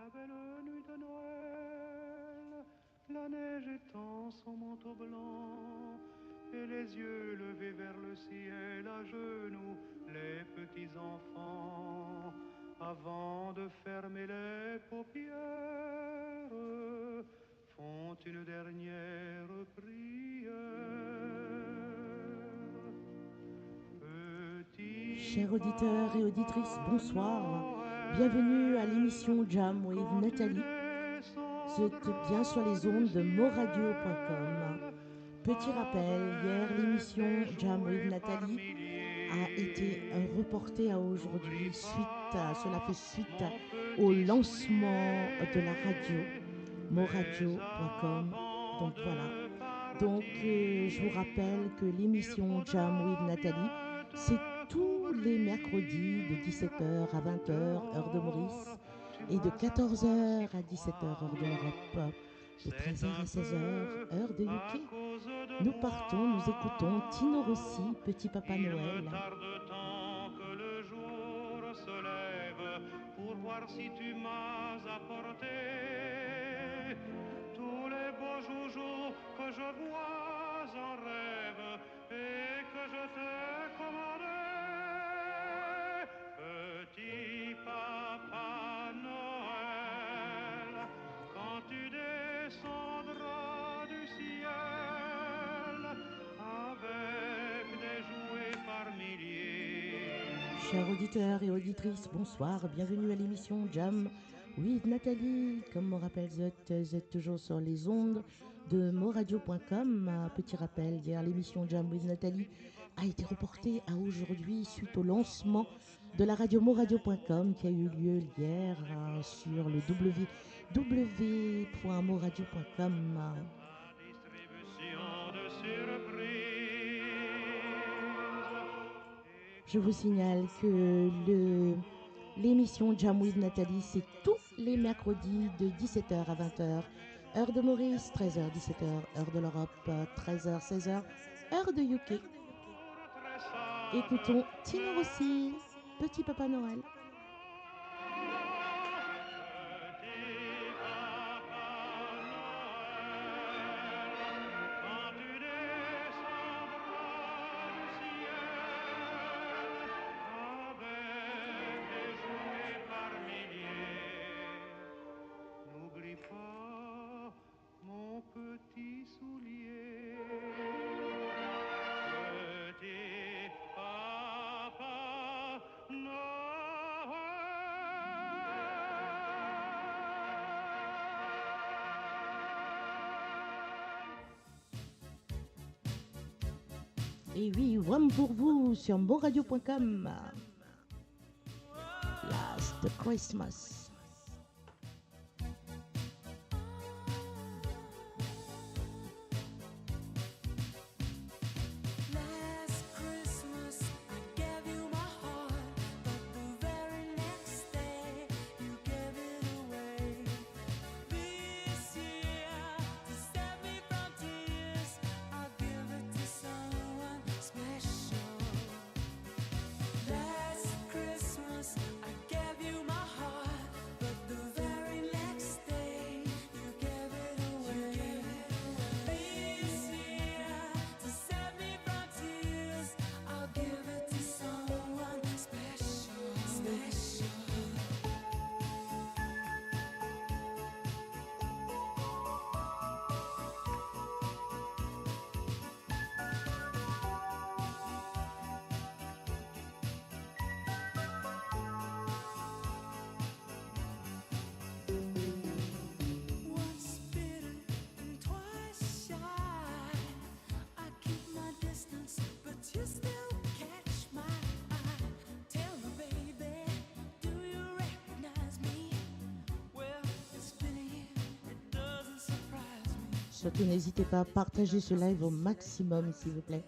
la belle nuit de Noël, la neige étend son manteau blanc, et les yeux levés vers le ciel, à genoux, les petits enfants, avant de fermer les paupières, font une dernière prière. Chers auditeurs et auditrices, bonsoir. Bienvenue à l'émission Jam with Nathalie. Vous êtes bien sur les ondes de moradio.com. Petit rappel, hier l'émission Jam with Nathalie a été reportée à aujourd'hui. Cela fait suite au lancement de la radio moradio.com. Donc voilà. Donc je vous rappelle que l'émission Jam with Nathalie, c'est tous les mercredis de 17h à 20h, heure de Maurice, et de 14h à 17h, heure de l'Europe, de 13h à 16h, heure de UK. Nous partons, nous écoutons Tino Rossi, Petit Papa Noël. Il tarde tant que le jour se lève pour voir si tu m'as apporté tous les beaux joujoux que je vois en rêve et que je t'ai commandé. Petit Papa Noël, quand tu descendras du ciel avec des jouets par milliers. Chers auditeurs et auditrices, bonsoir, bienvenue à l'émission Jam with Nathalie. Comme me rappelle vous êtes toujours sur les ondes de moradio.com. Petit rappel, hier l'émission Jam with Nathalie a été reportée à aujourd'hui suite au lancement de la radio moradio.com qui a eu lieu hier sur le www.moradio.com. Je vous signale que l'émission Jam with Nathalie, c'est tous les mercredis de 17h à 20h, heure de Maurice, 13h, 17h, heure de l'Europe, 13h, 16h, heure de UK. Écoutons Tino Rossi, Petit Papa Noël. Mon petit soulier, petit Papa Noël. Et oui, one pour vous sur moradio.com. Last Christmas. Surtout n'hésitez pas à partager ce live au maximum s'il vous plaît.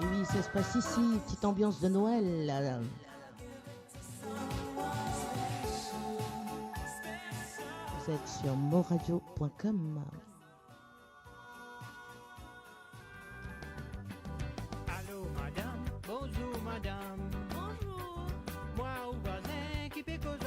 Et oui, ça se passe ici, petite ambiance de Noël. Vous êtes sur moradio.com. Allô madame, bonjour madame. Bonjour, Moi au voisin qui fait cause de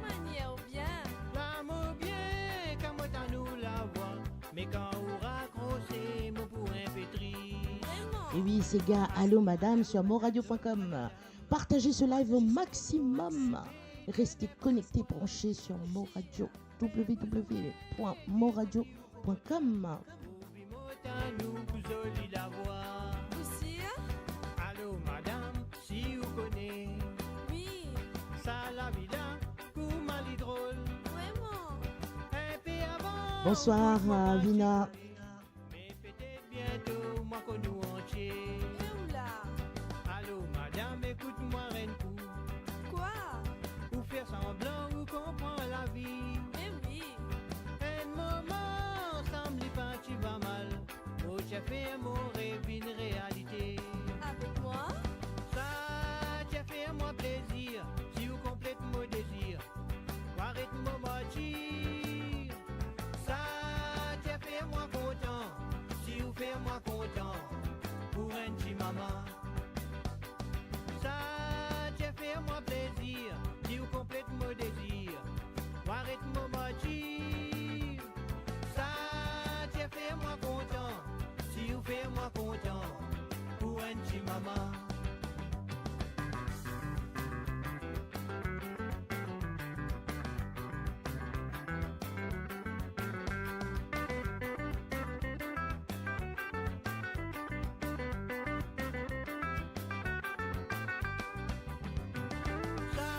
manière bien. l'amour bien, quand moi t'as nous la voix. Mais quand on raccroché, mon pour un pétri. Vraiment. Et oui, c'est gars, allô madame sur moradio.com. Partagez ce live au maximum. Restez connectés, branchés sur Moradio, www.moradio.com. Ouvi moi t'as nous pour joli la voix. Aussi, Allô madame, si vous connaissez, oui, ça la villa, pour mali drôle. vraiment. Un peu avant. Bonsoir Vina. Mais peut-être bientôt, moi qu'on nous entier. Et oula, Allô madame, écoute-moi reine coup. quoi? Ou faire semblant ou comprendre la vie. Mais oui, Un moment semble pas tu vas mal. Oh j'ai fait mon rêve une réalité. avec moi? Ça j'ai fait moi plaisir. Si vous complète mon désir. Arrête mon mentir. Ça j'ai fait moi content. Si vous faites moi content. Pour un petit maman. Ça j'ai fait moi plaisir. Si vous complète mon désir. Arrête mon mentir. Ça j'ai fait moi content. Si vous faites moi content. Pour un petit maman. Ça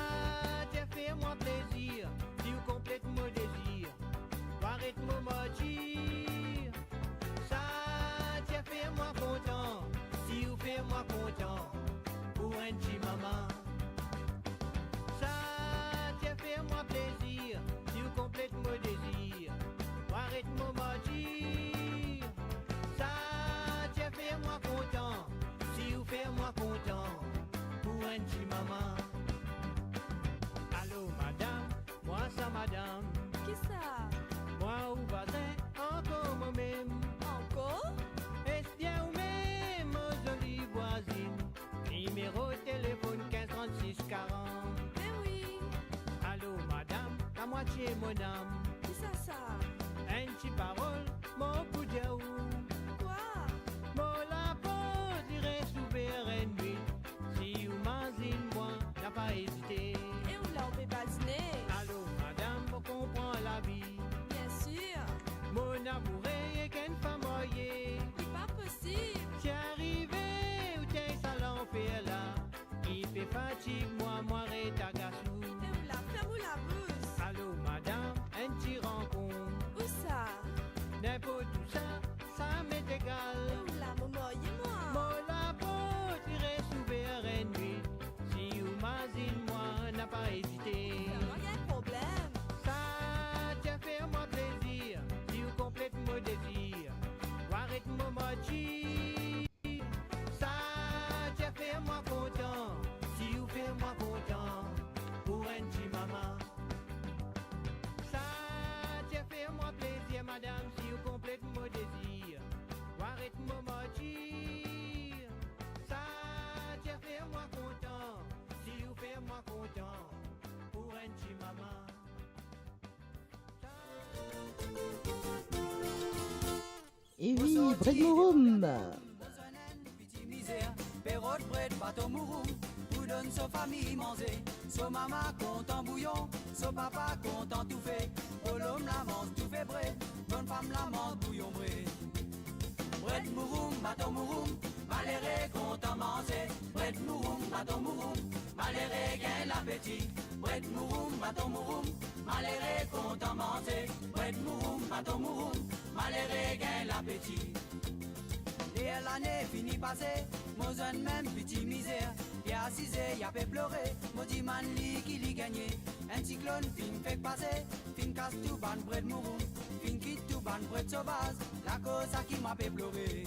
j'ai fait moi plaisir. Si vous complète mon désir. Arrête mon mentir. Ça j'ai fait moi content. Si vous faites moi content. Pour un petit maman. Ça j'ai fait moi plaisir. Si vous complète mon désir. Arrête mon mentir. Ça j'ai fait moi content. Si vous faites moi content. Pour un petit maman. Allô madame, moi ça madame. Qui ça? Moi ou voisin, encore moi-même. Encore? Est-ce bien ou même, jolie voisine? Numéro de téléphone 15 36 40. Mais oui, Allô madame, la moitié mon âme. qui ça? Un petit parole, mon coup de ou. Quoi? Mon la pose, irait s'ouvrir une nuit. Si vous m'azine, moi, n'a pas hésité. Et oula, on peut pas dîner? Allô madame, on comprend la vie. Bien sûr, Mon amour est qu'une femme moyenne. c'est pas possible. T'es arrivé ou t'es salon fait là. Il fait fatigue, moi, ta gassou. Et oula, ferme la bouche. Allô madame, un petit rencontre. Où ça? N'importe où ça m'est Et égal. oula, maman et moi. Mon la peau, tirer s'ouvrir une nuit. Si vous m'azine, moi, n'a pas hésité. Vraiment, y a un problème. Ça t'a fait moi plaisir. Si vous complète mon désir. Arrête mon mentir. Ça t'a fait moi content. Si vous faites moi content. Pour un petit maman. Ça t'a fait moi plaisir, madame. Si vous complète mon désir. Arrête mon mentir. Ça t'a fait moi content. Si vous faites moi content. Pour un petit maman. Et oui, Bread Mouroum. Perrot, bread, bateau mouroum, pour donne sa famille manger. So maman content bouillon, so papa content tout fait. Oh l'homme la mange tout fait bread, bonne femme la mange bouillon bread. Bread mouroum, bateau mouroum, maléré content manger. Bread mouroum, bateau mouroum, maléré gain l'appétit. Bread mouroum, bateau mouroum, maléré content manger. Bread mouroum, bateau mouroum, maléré gain l'appétit. Et l'année finie passée, mon jeune même petit misère. Y'a assisé, y'a fait pleurer, mon dit man li qui li gagné. Un cyclone fin fait passer, fin casse tout ban bread mouroum, fin quitte tout ban bread sauvage, la cause à qui m'a fait pleurer.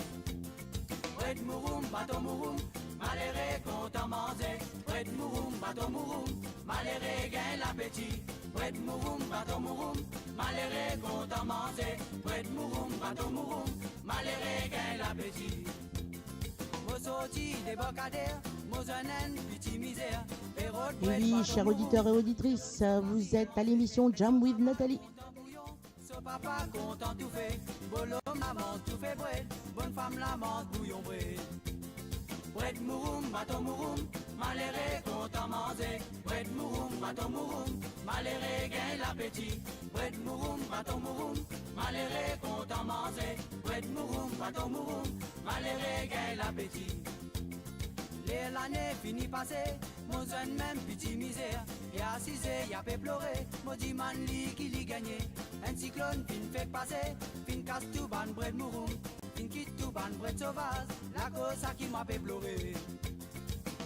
Bret mouroum, bateau mouroum, maléré content manger. Bret mouroum, bateau mouroum, maléré gain l'appétit. Bret mouroum, bateau mouroum, maléré content manger. Bret mouroum, bateau mouroum, maléré gain l'appétit. Mo sorti des bocadères, mo zonen petit misère. Et oui, chers auditeurs et auditrices, vous êtes à l'émission Jam with Nathalie. So papa content tout fait, bolom la menthe tout fait bread, bonne femme la menthe bouillon bread. Bread mouroum, bateau mouroum, maléré content manger. Bread mouroum, bateau mouroum, maléré gain l'appétit. Bread mouroum, bateau mouroum, maléré content manger. Bread mouroum, bateau mouroum, maléré gain l'appétit. L'année finie passée, mon jeune même petit misère. Et assisé, y'a fait pleurer, maudit man li qui li gagné. Un cyclone fin fait passer, fin casse tout ban bread mouroum, fin quitte tout ban bread sauvage, la cause à qui m'a fait pleurer.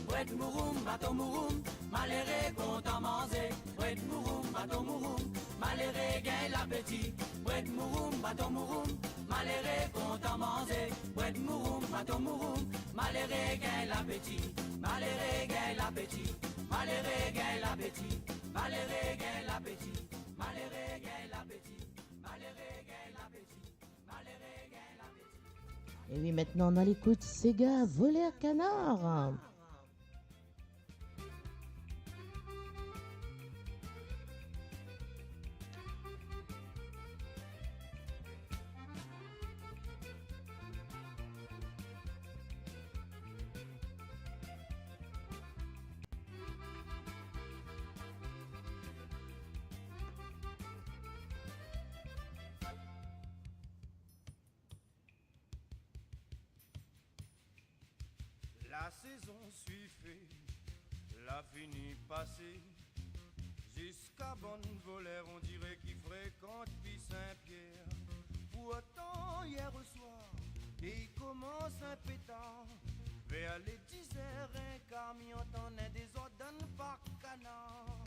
Bread mouroum, bateau mouroum, maléré content manger. Bread mouroum, bateau mouroum, maléré gain l'appétit. Bread mouroum, bateau mouroum, maléré content manger. Bread mouroum, bateau mouroum, maléré gain l'appétit. Maléré gain l'appétit. Maléré gain l'appétit. Maléré gain l'appétit. Maléré gain l'appétit. Maléré gain l'appétit. Maléré gain l'appétit. Et oui, maintenant on a l'écoute Sega, voler à canard. La saison suivait, la finie passée, jusqu'à bonne volère, on dirait qu'il fréquente puis Saint-Pierre. Pourtant, hier soir, il commence un pétard, vers les 10h, un camion t'en est des ordonnes par canard.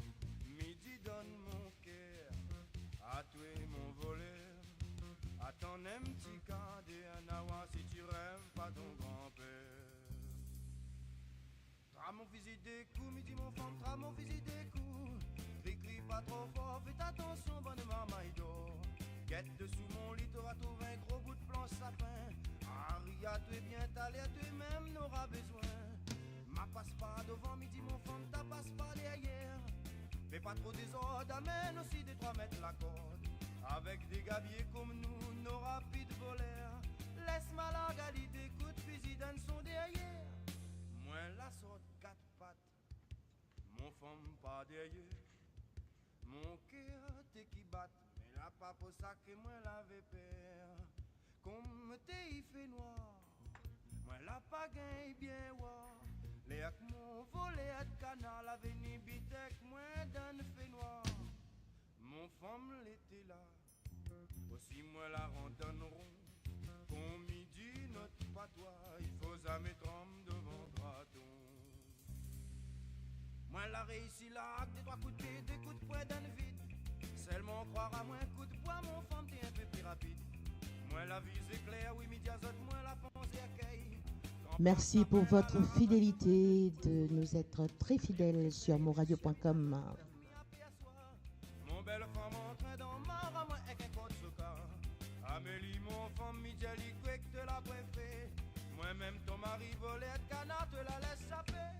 Midi donne mon cœur, à toi mon voleur, à ton petit cadet, un awa si tu rêves pas ton grand-père. Tra mon fusil des coups, midi mon femme, tra mon fusil des coups. Crie pas trop fort, faites attention, bonne maman il dort. Guette dessous mon lit, t'auras trouvé un gros bout de planche sapin. Harry, à toi bien talé, à toi même n'aura besoin. Ma passe pas devant midi mon femme, ta passe pas derrière. Fais pas trop désordre, amène aussi des 3 mètres la corde. Avec des gabiers comme nous, nos rapides voleurs. Laisse-moi la galide, écoute, fusil dans son derrière. Moi la sorte 4 pattes, mon femme pas derrière. Mon cœur t'es qui bat, mais la pas pour ça que moi l'avais peur. Comme t'es il fait noir, moi la pas gagne bien voir. Les ak mon volet à canal, la veni bitek, moi dans le fait noir. Mon femme l'était là, aussi moi la randonneront. Pour midi notre patois, il faut jamais tremble devant Draton. Moi la réussi là, avec des 3 coups de pied, des coups de poing dans le vide. Seulement croire à moi, un coup de poing, mon femme t'es un peu plus rapide. Moi la visée claire, oui midi azote, moi la pensée accueille. Merci pour votre fidélité, de nous être très fidèles sur moradio.com. Mon belle femme entre dans ma rame avec un code soca. Amélie, mon femme, midi elle y croit que te la préfère. Moi-même ton mari volé de canard, te la laisse saper.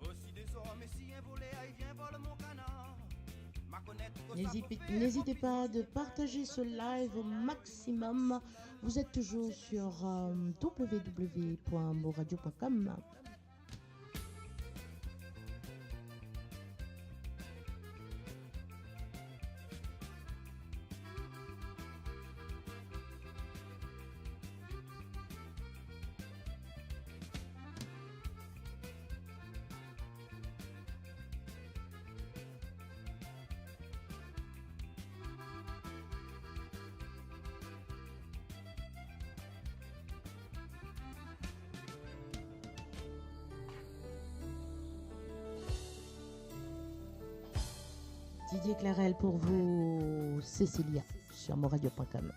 Aussi désormais si un volet il vient voler mon canard. N'hésitez pas de partager ce live au maximum. Vous êtes toujours sur www.moradio.com. Didier Clarel pour vous, Cécilia, sur moradio.com.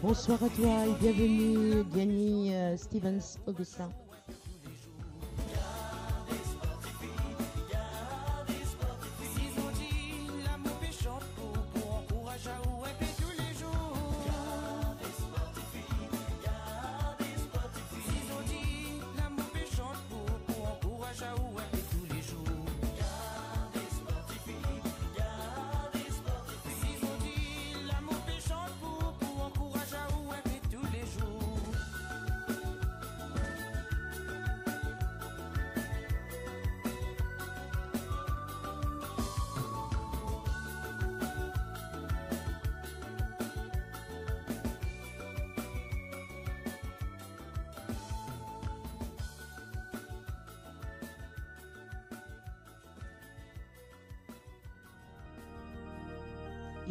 Bonsoir à toi et bienvenue, Diany Stevens Augustin.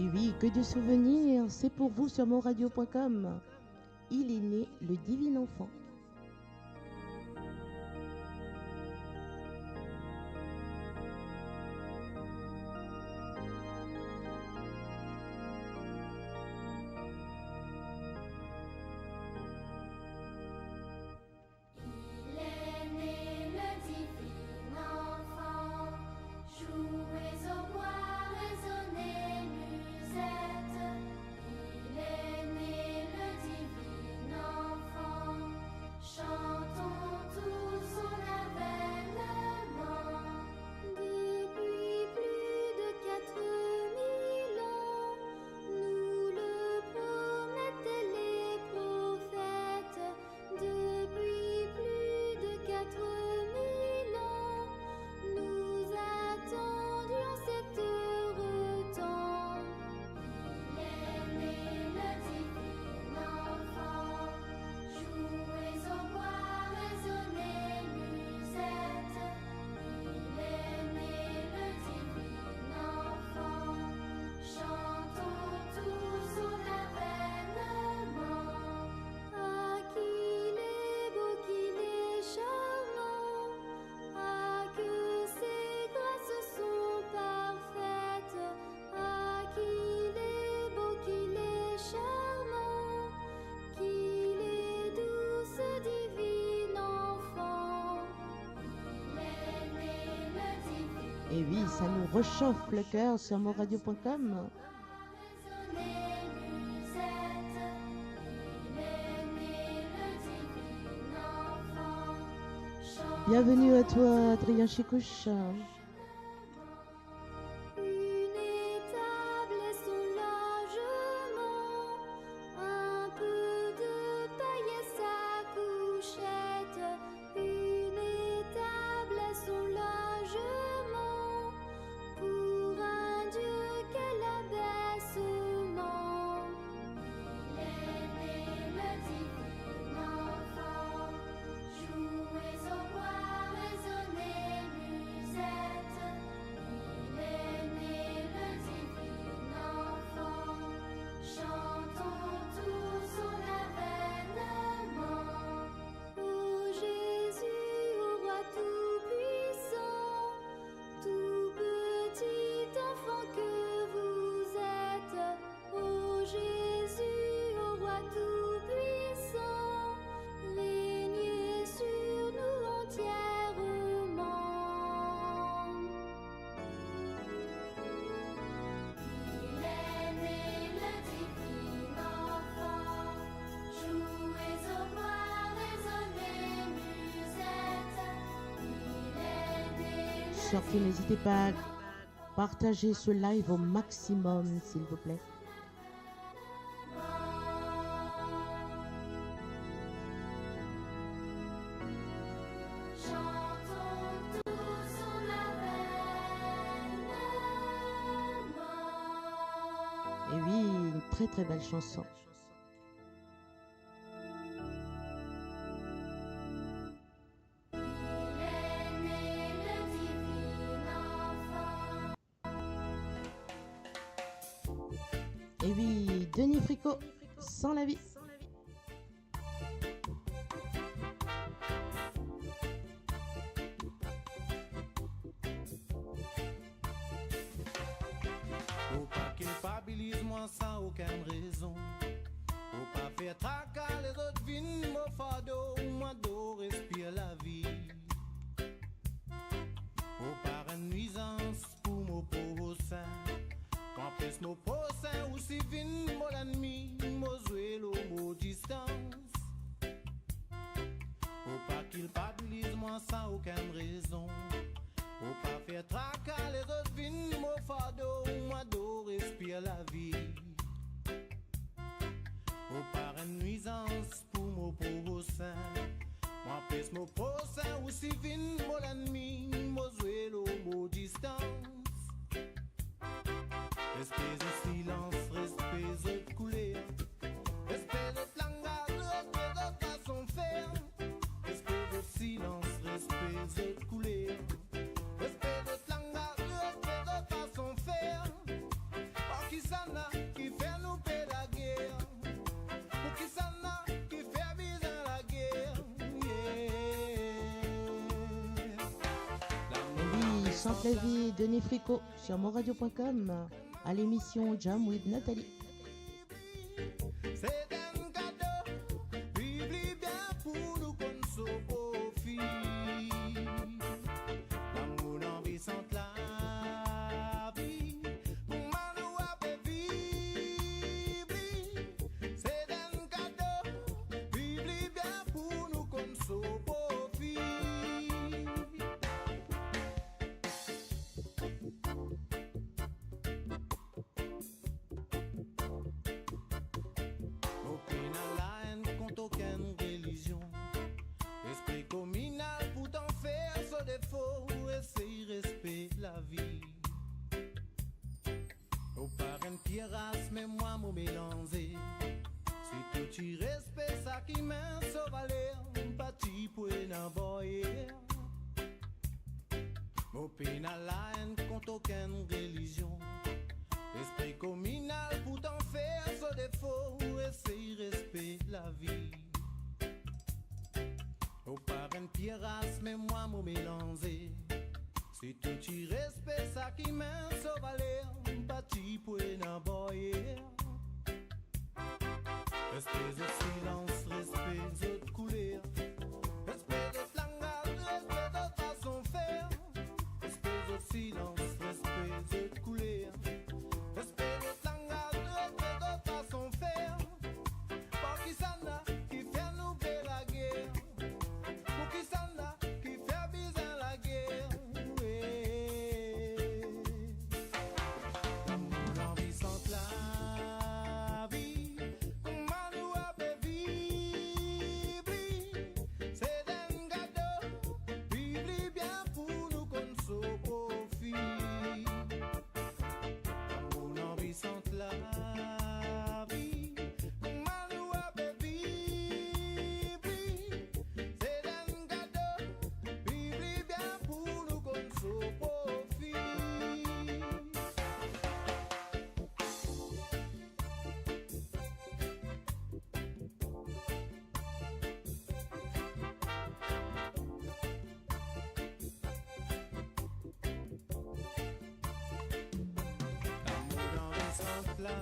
Et oui, que de souvenirs, c'est pour vous sur monradio.com. Il est né le divin enfant. Jouez au bois résonnant. Et oui, ça nous réchauffe le cœur sur moradio.com. Bienvenue à toi, Adrien Chikouche. Surtout, n'hésitez pas à partager ce live au maximum, s'il vous plaît. Et oui, une très très belle chanson. Et oui, Denis Fricot, sans la vie. Faut pas culpabilise-moi sans aucune raison. Faut pas faire tracas les autres vignes, mon fardeau, moi d'eau respire la vie. Faut pas une nuisance pour mon prochain. En plus mon prochain ou si vine mon ennemi, mon zuelo, mon distance. Faut pas culpabilise-moi sans aucune raison. Faut pas faire tracas les autres vignes, mon fardeau, moi d'eau respire la vie. Faut pas une nuisance pour mon prochain. Moi pèse mon prochain ou si vine mon ennemi, mon zuelo, mon distance. Respect de silence, respect de couleur. Respect de langage, respect de façon de faire. Respect de silence, respect de couleur. Respect de langage, respect de façon de faire. Pour qui ça n'a qui fait nous payer la guerre. Pour qui ça n'a qui fait vivre la guerre. Oui, chante la vie, Denis Fricot, sur moradio.com. À l'émission Jam with Nathalie. C'est un cadeau, vive bien pour nous qu'on se profite. L'amour l'envie sans la vie, pour nous après vivre. C'est un cadeau, vive bien pour nous qu'on se profite. Aucune religion, esprit communal pour t'en faire ce défaut, essaye respect la vie. Au parrain pierras, mais moi m'en mélanger. Si tout tu respect ça qui m'a sauvé, bâti pour n'aboyer. Au pénal la haine contre aucune religion, esprit communal pour t'en faire ce défaut, essaye respect la vie. Au parrain pierras, mais moi m'en mélanger. Si tout tu respect ça qui m'a sauvé, bâti pour n'aboyer. Respect de silence, respect de couleur. Respect de langage, respect de façon de faire. Respect de silence. envissante la vie. Comment nous avons vivre, c'est un cadeau, vivre bien pour nous comme son profit. La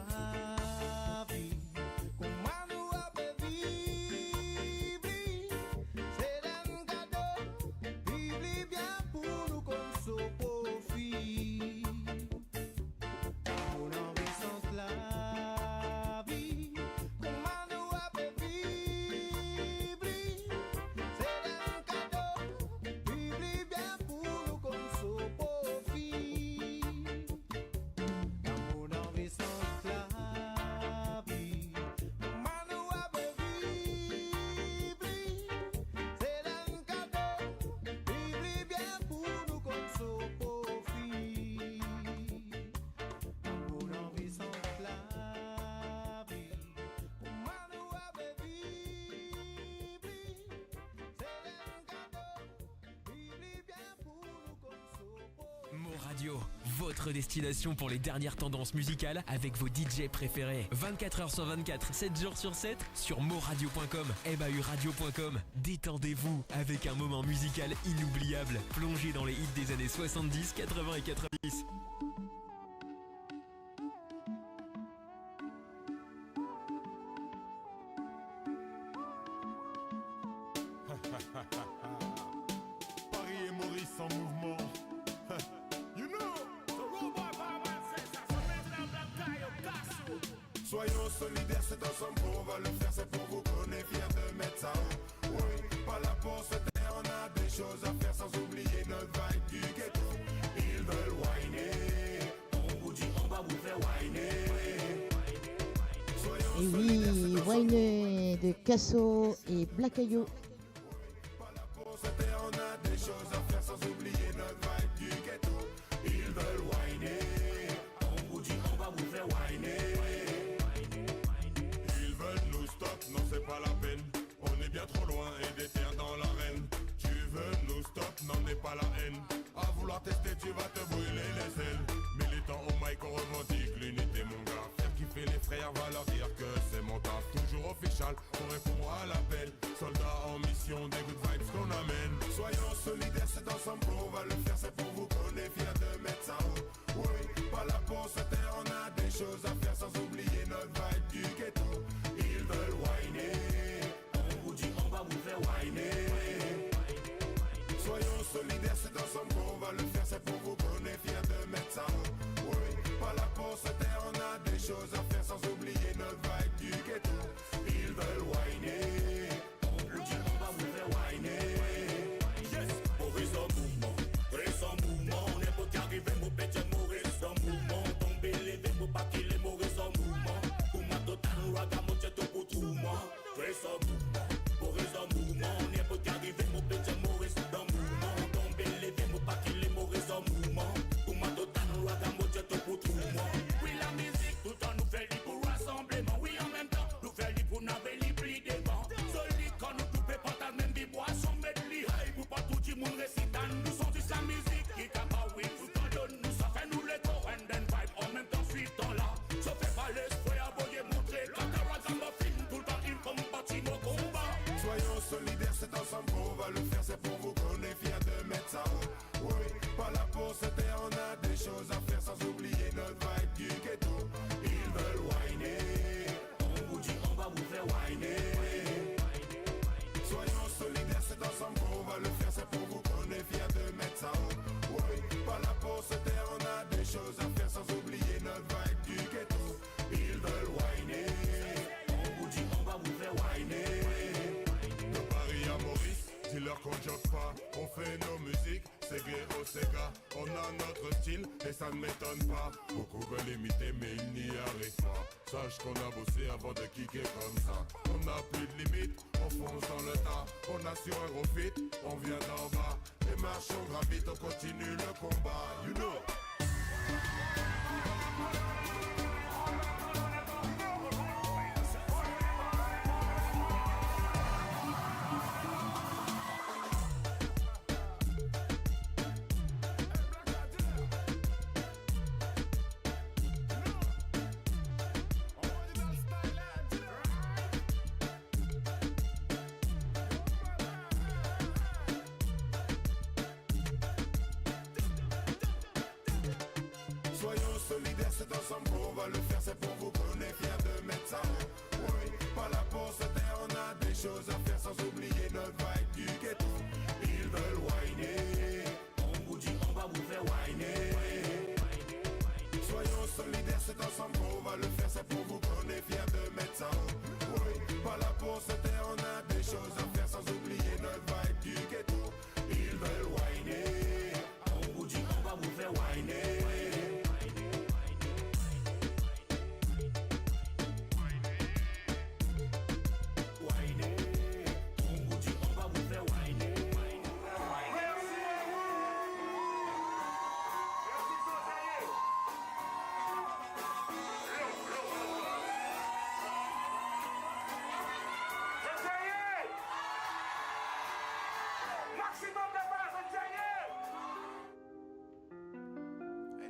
vie, comment nous avons vivre, c'est un cadeau, vivre bien pour nous comme son profit. Mon envie sans la vie, comment nous avons vivre, c'est un cadeau, vivre bien pour nous comme son profit. Mon envie sans Radio, votre destination pour les dernières tendances musicales avec vos DJ préférés. 24h sur 24, 7 jours sur 7 sur moradio.com, mahuradio.com. Détendez-vous avec un moment musical inoubliable. Plongez dans les hits des années 70, 80 et 90. Paris et Maurice en mouvement. Soyons solidaires, c'est ensemble qu'on va le faire, c'est pour vous qu'on est fiers de mettre ça haut. Oui, pas là pour se taire, on a des choses à faire sans oublier notre vibe du ghetto. Ils veulent whiner, on vous dit on va vous faire whiner. Et oui, Whiner de Casso et Black Ayo. Pas là pour se taire, on a des choses à faire sans oublier notre vibe du ghetto. Ils veulent whiner, on vous dit on va vous faire whiner. Non, c'est pas la peine, on est bien trop loin et des terres dans l'arène. Tu veux nous stop, n'en est pas la haine. À vouloir tester, tu vas te brûler les ailes. Militant au mic, on revendique l'unité, mon gars. Faire kiffer les frères, va leur dire que c'est mon taf. Toujours official, on répond à l'appel. Soldats en mission, des good vibes qu'on amène. Soyons solidaires, c'est ensemble qu'on va le faire. C'est pour vous qu'on est fiers de mettre ça haut. Oui, pas là pour se taire, on a des choses à faire sans oublier notre vibe du ghetto. Ils veulent whiner, on vous dit on va vous faire whiner. Soyons solidaires, c'est ensemble qu'on va le faire. C'est pour vous qu'on est fiers de mettre ça haut. Oui, pas là pour se taire, on a des choses à faire sans oublier notre vibe du ghetto. Ils veulent whiner, on vous dit on va vous faire whiner. Yes, Maurice en mouvement, Maurice en mouvement. N'importe qui arrive, mon petit Maurice en mouvement. Tomber, lever, pour pas qu'il est Maurice en mouvement. Pour ma totale, on va gamocher tout pour tout moi. Maurice en mouvement, Maurice en mouvement. N'importe qui arrive, mon petit Maurice en mouvement. Tomber, lever, pour pas qu'il est Maurice en mouvement. Pour ma totale, on va gamocher tout pour tout moi. Oui, la musique, tout le temps nous fait libre pour rassemblement. Oui, en même temps, nous fait libre pour naver les plis devant. Solide quand nous tout fait partage, même des boissons, mettre les high. Pour pas tout le monde récite, nous sommes juste la musique qui capable, oui, tout en donne, nous ça fait nous les corps, and then vibe, en même temps, suivant là. Ça fait pas l'esprit à voyer montrer, quand la race en film, tout le temps, il combattit nos combats. Soyons solidaires, c'est ensemble qu'on va le faire, c'est pour vous qu'on est fiers de mettre ça haut. Oui, pas là pour se taire, on a des choses à faire sans oublier notre vibe du ghetto. Ils veulent whiner, on vous dit on va vous faire whiner. Soyons solidaires, c'est ensemble qu'on va le faire, c'est pour vous qu'on est fiers de mettre ça haut. Oui, pas là pour se taire, on a des choses à faire sans oublier notre vibe du ghetto. Ils veulent whiner, on vous dit on va vous faire whiner. De Paris à Maurice, dis-leur qu'on joue pas, on fait nos musiques, c'est gay au Sega. On a notre style et ça ne m'étonne pas. Beaucoup veulent imiter mais ils n'y arrivent pas. Sache qu'on a bossé avant de kicker comme ça. On n'a plus de limite, on fonce dans le tas. On assure un gros fit, on vient d'en bas. Les marches on gravite, on continue le combat. You know. c'est ensemble qu'on va le faire, c'est pour vous qu'on est fiers de mettre ça. Oui, pas là pour se taire, on a des choses à faire sans oublier notre vibe du ghetto. Ils veulent whiner, on vous dit on va vous faire whiner. Soyons solidaires, c'est ensemble qu'on va le faire, c'est pour vous qu'on est fiers de mettre ça. Oui, pas là pour se taire, on a des choses à faire sans oublier notre vibe du ghetto. Ils veulent whiner, on vous dit on va vous faire whiner.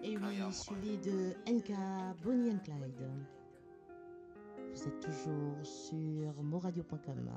Et oui, suivi de NK, Bonnie and Clyde. Vous êtes toujours sur moradio.com.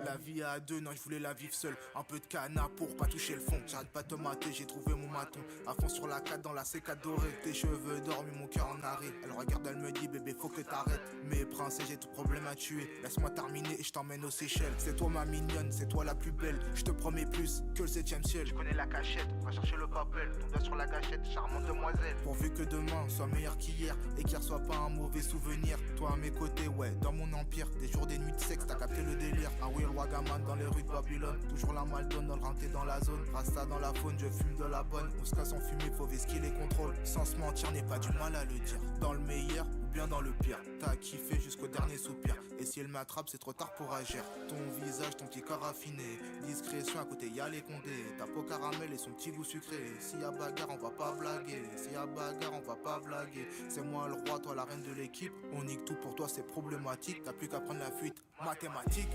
La vie à deux, non je voulais la vivre seule. Un peu de canard pour pas toucher le fond. J'arrête pas de te mater, j'ai trouvé mon maton. À fond sur la 4 dans la C4 dorée. Tes cheveux dormis, mon cœur en arrêt. Elle regarde, elle me dit bébé faut que t'arrêtes. Mes princesses, j'ai tout problème à tuer. Laisse-moi terminer et je t'emmène aux Seychelles. C'est toi ma mignonne, c'est toi la plus belle. Je te promets plus que le 7ème ciel. Je connais la cachette, va chercher le papel. Ton doigt sur la gâchette, charmante demoiselle. Pourvu que demain soit meilleur qu'hier. Et qu'hier soit pas un mauvais souvenir. Toi à mes côtés, ouais, dans mon empire. Des jours, des nuits de sexe, t'as capté le délire. Ah oui, le Wagaman dans les rues de Babylone. Toujours la maldonne dans le renté dans la zone. Rasta dans la faune, je fume de la bonne. On se casse en fumée, faut vesquer les contrôles. Sans se mentir, n'est pas du mal à le dire. Dans le meilleur ou bien dans le pire. T'as kiffé jusqu'au dernier soupir. Et si elle m'attrape, c'est trop tard pour agir. Ton visage, ton petit corps affiné. Discrétion, à côté y'a les condés. Ta peau caramel et son petit goût sucré. S'il y a bagarre, on va pas blaguer. S'il y a bagarre, on va pas blaguer. C'est moi le roi, toi la reine de l'équipe. On nique tout pour toi, c'est problématique. T'as plus qu'à prendre la fuite. Mathématiques.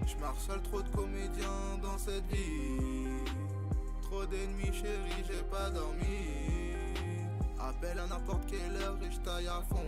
Je marcelle trop de comédiens dans cette vie. Trop d'ennemis chérie, j'ai pas dormi. Appelle à n'importe quelle heure et je taille à fond.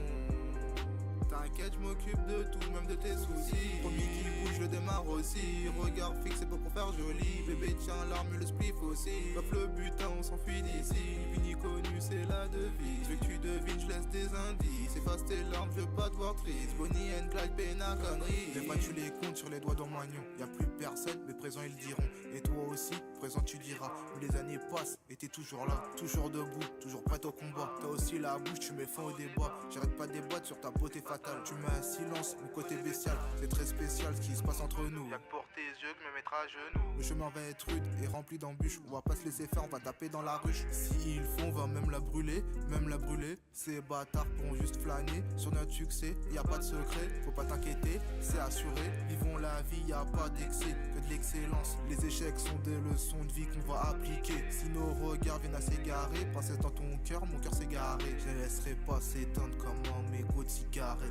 T'inquiète, je m'occupe de tout, même de tes soucis. Promis qui bouge, je démarre aussi. Regard fixé pas pour faire joli. Bébé tient l'arme et le spliff aussi. Hop le butin, on s'enfuit d'ici. Fini connu, c'est la devise. Je veux que tu devines, je laisse des indices. Efface tes larmes, je veux pas te voir triste. Bonnie and Clyde, Pena, connerie. Les fois tu les comptes sur les doigts d'un moignon. Y'a plus personne, mais présent ils le diront. Et toi aussi, présent tu diras. Mais les années passent et t'es toujours là. Toujours debout, toujours prêt au combat. T'as aussi la bouche, tu mets fin au débat. J'arrête pas de débattre sur ta beauté fatale. Tu mets un silence, mon côté bestial. C'est très spécial ce qui se passe entre nous. Y'a que pour tes yeux que me mettre à genoux. Le chemin va être rude et rempli d'embûches. On va pas se laisser faire, on va taper dans la ruche. S'ils font, on va même la brûler. Même la brûler. Ces bâtards pourront juste flâner. Sur notre succès, y a pas de secret. Faut pas t'inquiéter, c'est assuré. Vivons la vie, y a pas d'excès, que de l'excellence. Les échecs sont des leçons de vie qu'on va appliquer. Si nos regards viennent à s'égarer, princesse dans ton cœur, mon cœur s'est garé. Je les laisserai pas s'éteindre comme un mégot de cigarette.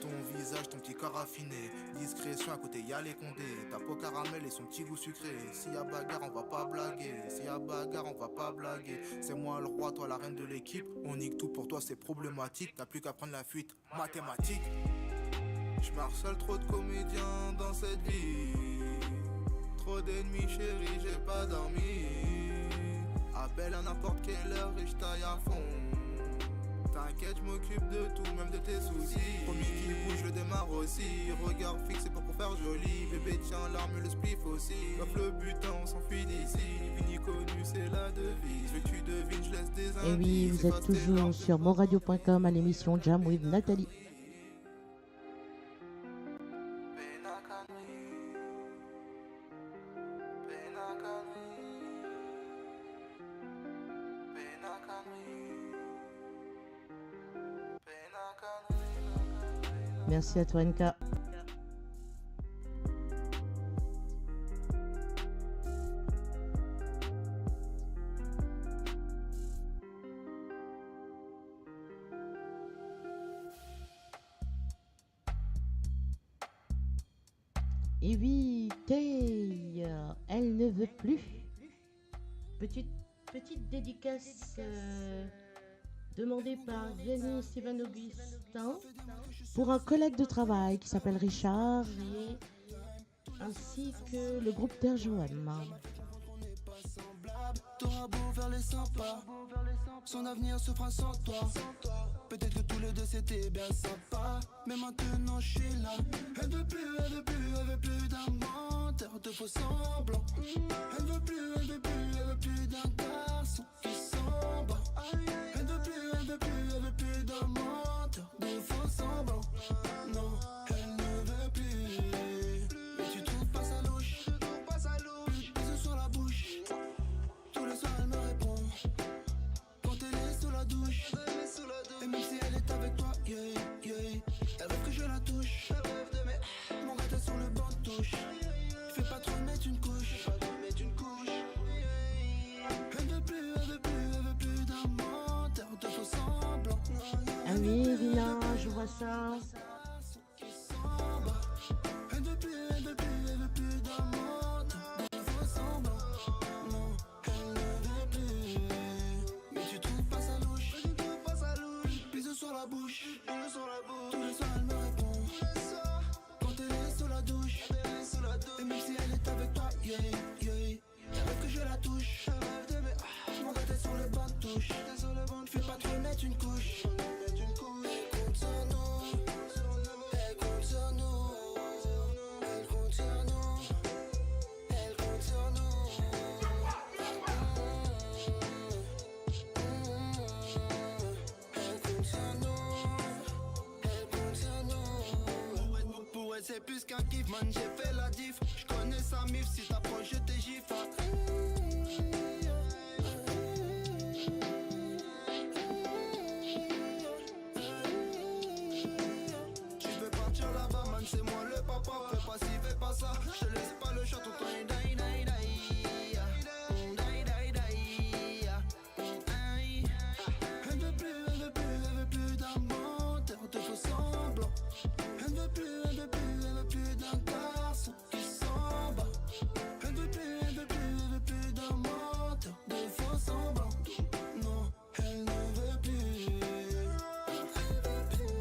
Ton visage, ton petit corps affiné. Discrétion, à côté y'a les condés. Ta peau caramel et son petit goût sucré. S'il y a bagarre, on va pas blaguer. S'il y a bagarre, on va pas blaguer. C'est moi le roi, toi la reine de l'équipe. On nique tout pour toi, c'est problématique. T'as plus qu'à prendre la fuite. Mathématiques. Je marcelle trop de comédiens dans cette vie. Trop d'ennemis chérie, j'ai pas dormi. Appelle à n'importe quelle heure et je taille à fond. T'inquiète, je m'occupe de tout, même de tes soucis. Promis qui bouge, je démarre aussi. Regard fixé pas pour faire joli. Bébé tient l'arme et le spliff aussi. Hop le butin, on s'enfuit d'ici. Fini connu, c'est la devise. Je veux que tu devines, je laisse des indices. Et oui, vous êtes toujours sur moradio.com à l'émission Jam with Nathalie. Merci à toi, NK. Et oui, Tay, elle ne veut plus. Petite dédicace demandée par Yannis Stéphane Augustin pour un collègue de travail qui s'appelle Richard ainsi que le groupe Terre Joanne. T'auras beau faire les sympas, son avenir se fera sans toi. Peut-être que tous les deux c'était bien sympa, mais maintenant je suis là. Elle veut plus d'un menteur, de faux semblants. Elle veut plus d'un garçon qui s'en bat. Elle veut plus d'un menteur, de faux semblants. Non, elle ne veut plus. Mais tu trouves pas ça louche, bisous sur la bouche. Tous les soirs elle me répond quand elle est sous la douche. Et même si elle est avec toi, yeah, elle rêve que je la touche. Mon gars t'es sur le banc de touche. Fais pas trop mettre une couche. Elle veut plus d'un menteur, de faux semblants. Ah oui, Vina, je vois ça. Elle veut plus d'un menteur, de faux semblants. Non, elle ne veut plus. Mais tu trouves pas ça louche, bisous sur la bouche. Tous les soirs elle me répond quand elle est sous la douche. Et même si elle est avec toi, yeah, elle rêve que je la touche. Mon gars t'es sur le banc de touche. Fais pas trop mettre une couche. Elle compte sur nous. Elle compte sur nous. Elle compte sur nous. Elle compte sur nous. Elle compte sur nous. Elle compte sur nous. Pour elle c'est plus qu'un kiff, man, j'ai fait la diff. J'connais sa mif, si t'approches je te gifle. Tu veux partir là-bas, man, c'est moi le papa. Fais pas ci, fais pas ça. Je te laisse pas le choix, tout le temps il die, die, die. Elle veut plus d'un menteur, de faux semblants. Elle veut plus d'un garçon qui s'en bat. Elle veut plus d'un menteur, de faux semblants. Non, elle ne veut plus. Elle veut plus.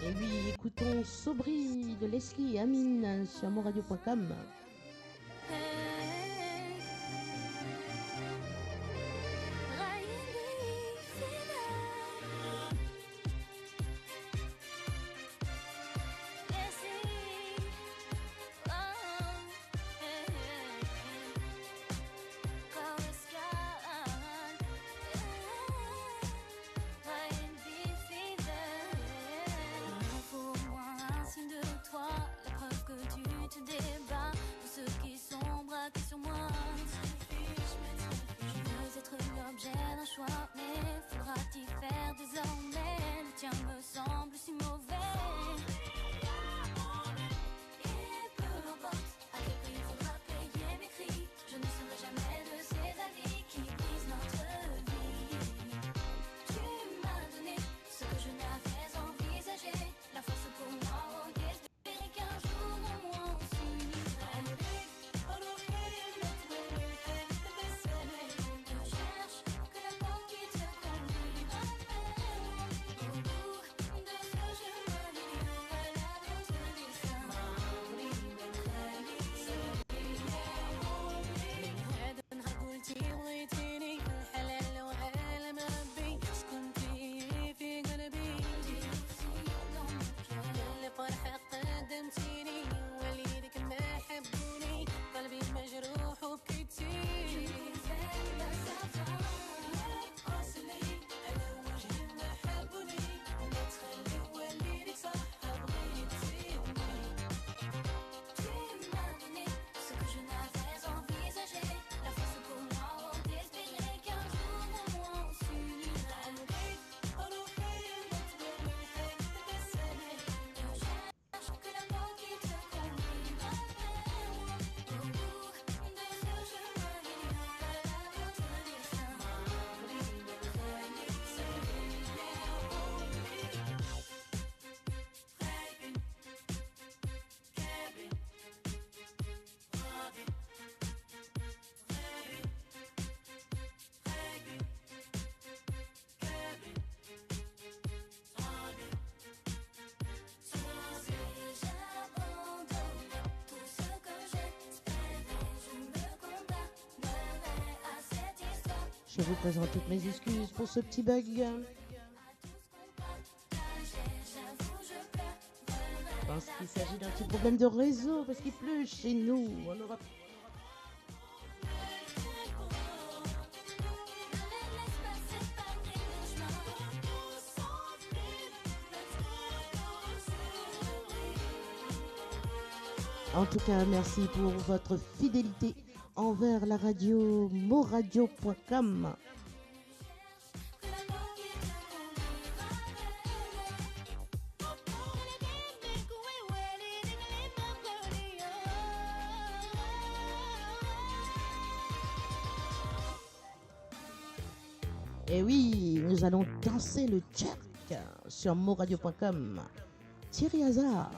Et oui, écoutons Sobri de Leslie et Amine sur moradio.com. Je vous présente toutes mes excuses pour ce petit bug. Je pense qu'il s'agit d'un petit problème de réseau parce qu'il pleut chez nous en Europe. En tout cas, merci pour votre fidélité envers la radio moradio.com. Et oui, nous allons danser le jerk sur moradio.com. Thierry Hazard.